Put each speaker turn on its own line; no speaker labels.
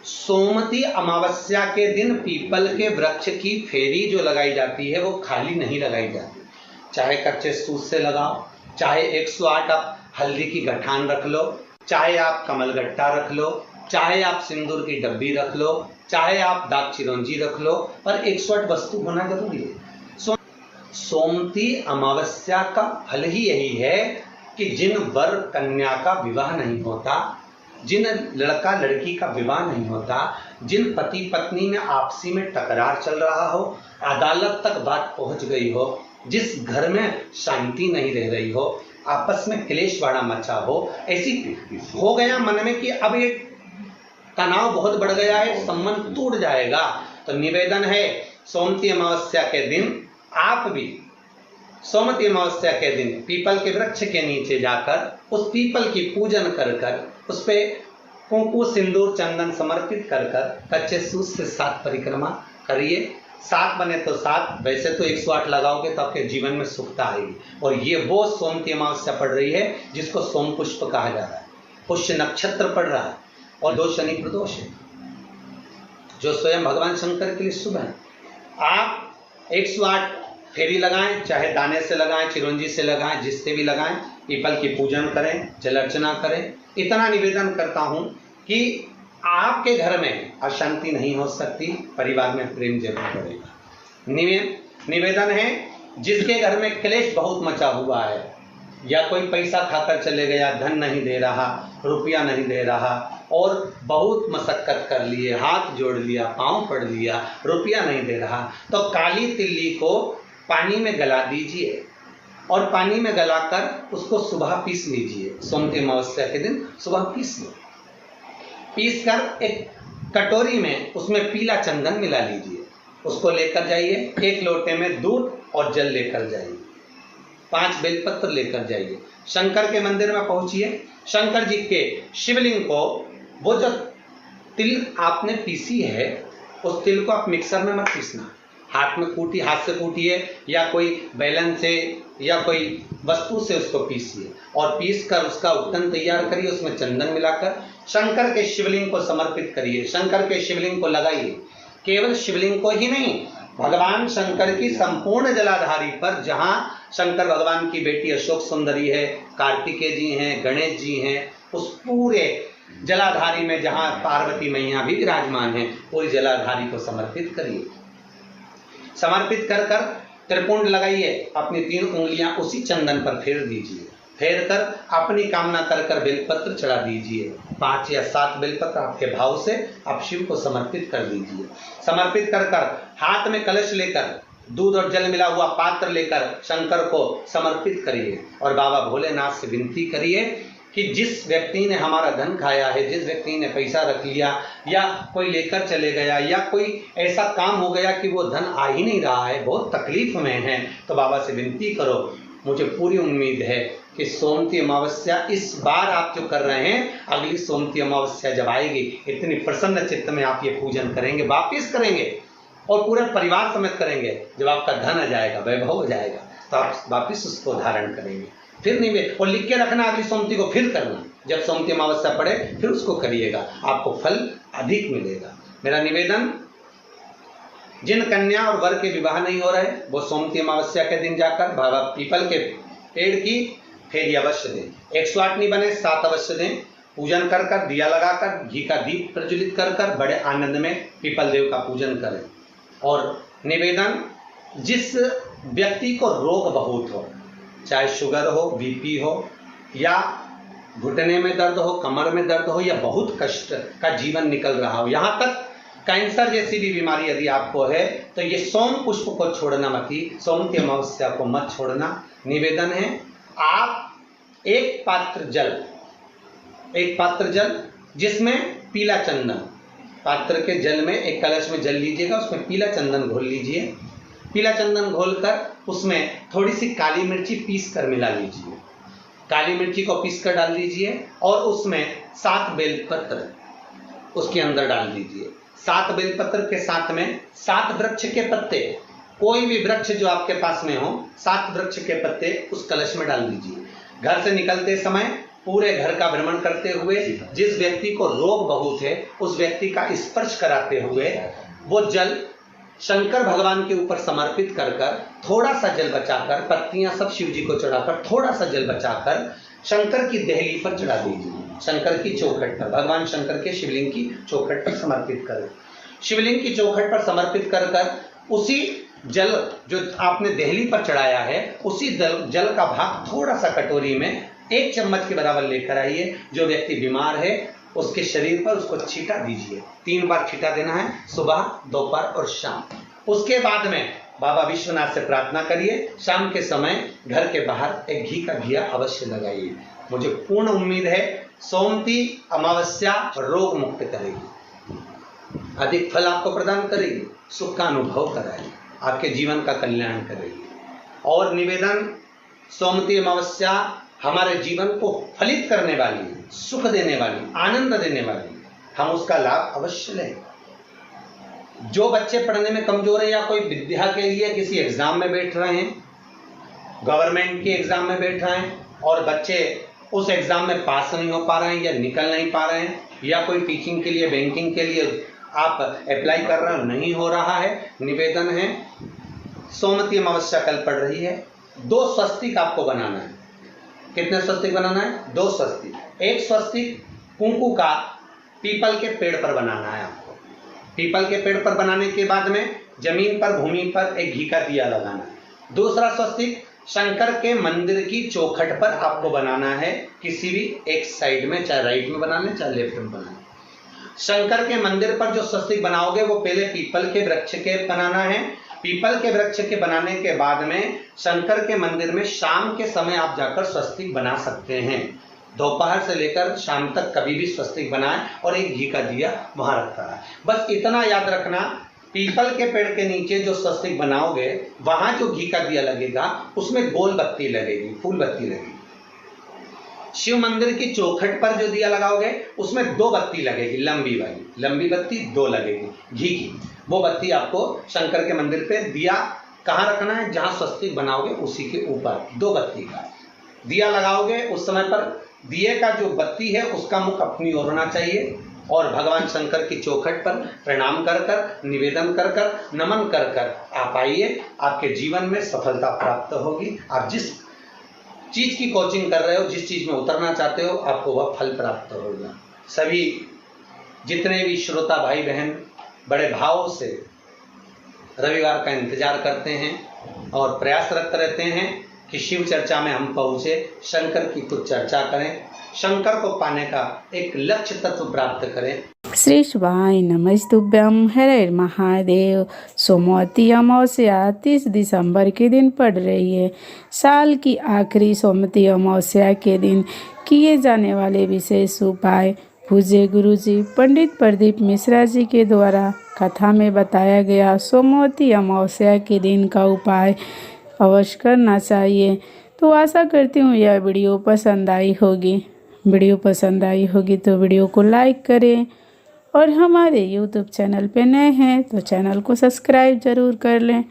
सोमती अमावस्या के दिन पीपल के वृक्ष की फेरी जो लगाई जाती है वो खाली नहीं लगाई जाती। चाहे कच्चे सूत से लगाओ, चाहे 108 आप हल्दी की गठान रख लो, चाहे आप कमलगट्टा रख लो, चाहे आप सिंदूर की डब्बी रख लो, चाहे आप दाग चिरौंजी रख लो, पर 108 वस्तु होना जरूरी है। सोमती अमावस्या का फल ही यही है कि जिन वर कन्या का विवाह नहीं होता, जिन लड़का लड़की का विवाह नहीं होता, जिन पति पत्नी में आपसी में टकरार चल रहा हो, अदालत तक बात पहुंच गई हो, जिस घर में शांति नहीं रह रही हो, आपस में क्लेश बड़ा मचा हो, ऐसी हो गया मन में कि अब ये तनाव बहुत बढ़ गया है, संबंध टूट जाएगा, तो निवेदन है सोमती अमावस्या के दिन आप भी सोमती अमावस्या के दिन पीपल के वृक्ष के नीचे जाकर उस पीपल की पूजन कर कर उस पे कुंकु सिंदूर चंदन समर्पित कर कर कच्चे सूत से 7 परिक्रमा करिए। 7 बने तो 7, वैसे तो 108 लगाओगे तो आपके जीवन में सुखता आएगी। और ये वो सोमती अमावस्या पड़ रही है जिसको सोम पुष्प कहा जा रहा है, पुष्य नक्षत्र पड़ रहा है और 2 शनि प्रदोष है जो स्वयं भगवान शंकर के लिए शुभ है। आप 108 फेरी लगाएं, चाहे दाने से लगाएं, चिरौंजी से लगाएं, जिससे भी लगाएं, पीपल की पूजन करें, जल अर्चना करें। इतना निवेदन करता हूं कि आपके घर में अशांति नहीं हो सकती, परिवार में प्रेम जरूर बढ़ेगा। निवेदन है जिसके घर में क्लेश बहुत मचा हुआ है, या कोई पैसा खाकर चले गया, धन नहीं दे रहा, रुपया नहीं दे रहा, और बहुत मशक्कत कर लिए, हाथ जोड़ लिया, पांव पड़ लिया, रुपया नहीं दे रहा, तो काली तिल्ली को पानी में गला दीजिए और पानी में गलाकर उसको सुबह पीस लीजिए। सोमती अमावस्या के दिन सुबह पीस लो, पीस कर एक कटोरी में उसमें पीला चंदन मिला लीजिए, उसको लेकर जाइए। 1 लोटे में दूध और जल लेकर जाइए, 5 बेलपत्र लेकर जाइए, शंकर के मंदिर में पहुंचिए। शंकर जी के शिवलिंग को वो जो तिल आपने पीसी है उस तिल को आप मिक्सर में मत पीसना, हाथ में कूटी, हाथ से कूटिए या कोई बेलन से या कोई वस्तु से उसको पीसिए और पीस कर उसका उत्तन तैयार करिए, उसमें चंदन मिलाकर शंकर के शिवलिंग को समर्पित करिए, शंकर के शिवलिंग को लगाइए। केवल शिवलिंग को ही नहीं, भगवान शंकर की संपूर्ण जलाधारी पर, जहां शंकर भगवान की बेटी अशोक सुंदरी है, कार्तिकेय जी हैं, गणेश जी हैं, उस पूरे जलाधारी में जहां पार्वती मैया भी विराजमान है, पूरी जलाधारी को समर्पित करिए। समर्पित कर कर त्रिपुंड लगाइए, अपनी 3 उंगलियां उसी चंदन पर फेर दीजिए, फेर कर अपनी कामना कर कर बेलपत्र चढ़ा दीजिए। 5 या 7 बेलपत्र आपके भाव से आप शिव को समर्पित कर दीजिए। समर्पित कर कर हाथ में कलश लेकर, दूध और जल मिला हुआ पात्र लेकर शंकर को समर्पित करिए और बाबा भोलेनाथ से विनती करिए कि जिस व्यक्ति ने हमारा धन खाया है, जिस व्यक्ति ने पैसा रख लिया या कोई लेकर चले गया या कोई ऐसा काम हो गया कि वो धन आ ही नहीं रहा है, बहुत तकलीफ में है, तो बाबा से विनती करो। मुझे पूरी उम्मीद है कि सोमती अमावस्या इस बार आप जो कर रहे हैं, अगली सोमती अमावस्या जब आएगी, इतनी प्रसन्न चित्त में आप ये पूजन करेंगे, वापिस करेंगे और पूरे परिवार समेत करेंगे। जब आपका धन आ जाएगा, वैभव हो जाएगा, तो आप वापिस उसको धारण करेंगे। फिर नहीं, और लिख के रखना, अगली सोमती को फिर करना, जब सोमती अमावस्या पड़े फिर उसको करिएगा, आपको फल अधिक मिलेगा। मेरा निवेदन, जिन कन्या और वर के विवाह नहीं हो रहे, वो सोमती अमावस्या के दिन जाकर बाबा पीपल के पेड़ की फेरी अवश्य दें। 108 नहीं बने 7 अवश्य दें। पूजन कर कर, दिया लगाकर, घी का दीप प्रज्वलित कर कर बड़े आनंद में पीपल देव का पूजन करें। और निवेदन, जिस व्यक्ति को रोग बहुत हो, चाहे शुगर हो, बीपी हो, या घुटने में दर्द हो, कमर में दर्द हो, या बहुत कष्ट का जीवन निकल रहा हो, यहाँ तक कैंसर जैसी भी बीमारी यदि आपको है, तो ये सोम पुष्प को छोड़ना मत ही, सोमती अमावस्या को मत छोड़ना। निवेदन है, आप एक पात्र जल जिसमें पीला चंदन, पात्र के जल में एक कलश में जल लीजिएगा, उसमें पीला चंदन घोल लीजिए। पीला चंदन घोलकर उसमें थोड़ी सी काली मिर्ची पीस कर मिला लीजिए, काली मिर्ची को पीस कर डाल दीजिए और उसमें 7 बेलपत्र उसके अंदर डाल दीजिए। 7 बेलपत्र के साथ में 7 वृक्ष के पत्ते, कोई भी वृक्ष जो आपके पास में हो, 7 वृक्ष के पत्ते उस कलश में डाल दीजिए। घर से निकलते समय पूरे घर का भ्रमण करते हुए जिस व्यक्ति को रोग बहुत है उस व्यक्ति का स्पर्श कराते हुए वो जल शंकर भगवान के ऊपर समर्पित कर कर थोड़ा सा जल बचाकर, पत्तियां सब शिव जी को चढ़ाकर थोड़ा सा जल बचाकर शंकर की देहली पर चढ़ा दीजिए। शंकर की चौखट पर, भगवान शंकर के शिवलिंग की चौखट पर समर्पित करें। शिवलिंग की चौखट पर समर्पित कर कर उसी जल जो आपने देहली पर चढ़ाया है उसी जल का भाग थोड़ा सा कटोरी में 1 चम्मच के बराबर लेकर आइए। जो व्यक्ति बीमार है उसके शरीर पर उसको छींटा दीजिए। 3 बार छींटा देना है, सुबह, दोपहर और शाम। उसके बाद में बाबा विश्वनाथ से प्रार्थना करिए। शाम के समय घर के बाहर एक घी का दिया अवश्य लगाइए। मुझे पूर्ण उम्मीद है सोमती अमावस्या रोग मुक्त करेगी, अधिक फल आपको प्रदान करेगी, सुख का अनुभव कराएगी, आपके जीवन का कल्याण करेगी। और निवेदन, सोमती अमावस्या हमारे जीवन को फलित करने वाली, सुख देने वाली, आनंद देने वाली, हम उसका लाभ अवश्य लें। जो बच्चे पढ़ने में कमजोर है या कोई विद्या के लिए किसी एग्जाम में बैठ रहे हैं, गवर्नमेंट के एग्जाम में बैठ रहे हैं और बच्चे उस एग्जाम में पास नहीं हो पा रहे हैं या निकल नहीं पा रहे हैं, या कोई टीचिंग के लिए, बैंकिंग के लिए आप अप्लाई कर रहे हो, नहीं हो रहा है, निवेदन है सोमती अमावस्या कल पड़ रही है, 2 स्वस्तिक आपको बनाना है। कितने स्वस्तिक बनाना है? 2 स्वस्तिक। एक स्वस्तिक कुंकू का पीपल के पेड़ पर बनाना है आपको। पीपल के पेड़ पर बनाने के बाद में जमीन पर, भूमि पर एक घी का दिया लगाना है। दूसरा स्वस्तिक शंकर के मंदिर की चौखट पर आपको बनाना है, किसी भी एक साइड में, चाहे राइट में बना लें चाहे लेफ्ट में बना लें। शंकर के मंदिर पर जो स्वस्तिक बनाओगे वो पहले पीपल के वृक्ष के बनाना है। पीपल के वृक्ष के बनाने के बाद में शंकर के मंदिर में शाम के समय आप जाकर स्वस्तिक बना सकते हैं। दोपहर से लेकर शाम तक कभी भी स्वस्तिक बनाएं और एक घी का दिया वहां रखता है। बस इतना याद रखना, पीपल के पेड़ के नीचे जो स्वस्तिक बनाओगे वहां जो घी का दिया लगेगा उसमें गोल बत्ती लगेगी, फूल बत्ती लगेगी। शिव मंदिर की चौखट पर जो दिया लगाओगे उसमें 2 बत्ती लगेगी, लंबी वाली, लंबी बत्ती 2 लगेगी घी की। वो बत्ती आपको शंकर के मंदिर पे दिया कहाँ रखना है? जहां स्वस्तिक बनाओगे उसी के ऊपर 2 बत्ती का दिया लगाओगे। उस समय पर दिए का जो बत्ती है उसका मुख अपनी ओर होना चाहिए और भगवान शंकर की चौखट पर प्रणाम कर कर, निवेदन कर कर, नमन कर कर आप आइए। आपके जीवन में सफलता प्राप्त होगी। आप जिस चीज की कोचिंग कर रहे हो, जिस चीज में उतरना चाहते हो, आपको वह फल प्राप्त होगा। सभी जितने भी श्रोता भाई बहन बड़े भाव से रविवार का इंतजार करते हैं और प्रयासरत रहते हैं कि शिव चर्चा में हम पहुंचे, शंकर की कुछ चर्चा करें, शंकर को पाने का एक लक्ष्य तत्व प्राप्त करें।
श्री शिवाय नमस्तुभ्यं, हर हर महादेव। सोमवती अमावस्या 30 दिसंबर के दिन पड़ रही है। साल की आखिरी सोमवती अमावस्या के दिन किए जाने वाले विशेष उपाय पूज्य गुरुजी पंडित प्रदीप मिश्रा जी के द्वारा कथा में बताया गया सोमवती अमावस्या के दिन का उपाय अवश्य करना चाहिए। तो आशा करती हूँ यह वीडियो पसंद आई होगी। वीडियो पसंद आई होगी तो वीडियो को लाइक करें और हमारे YouTube चैनल पे नए हैं तो चैनल को सब्सक्राइब ज़रूर कर लें।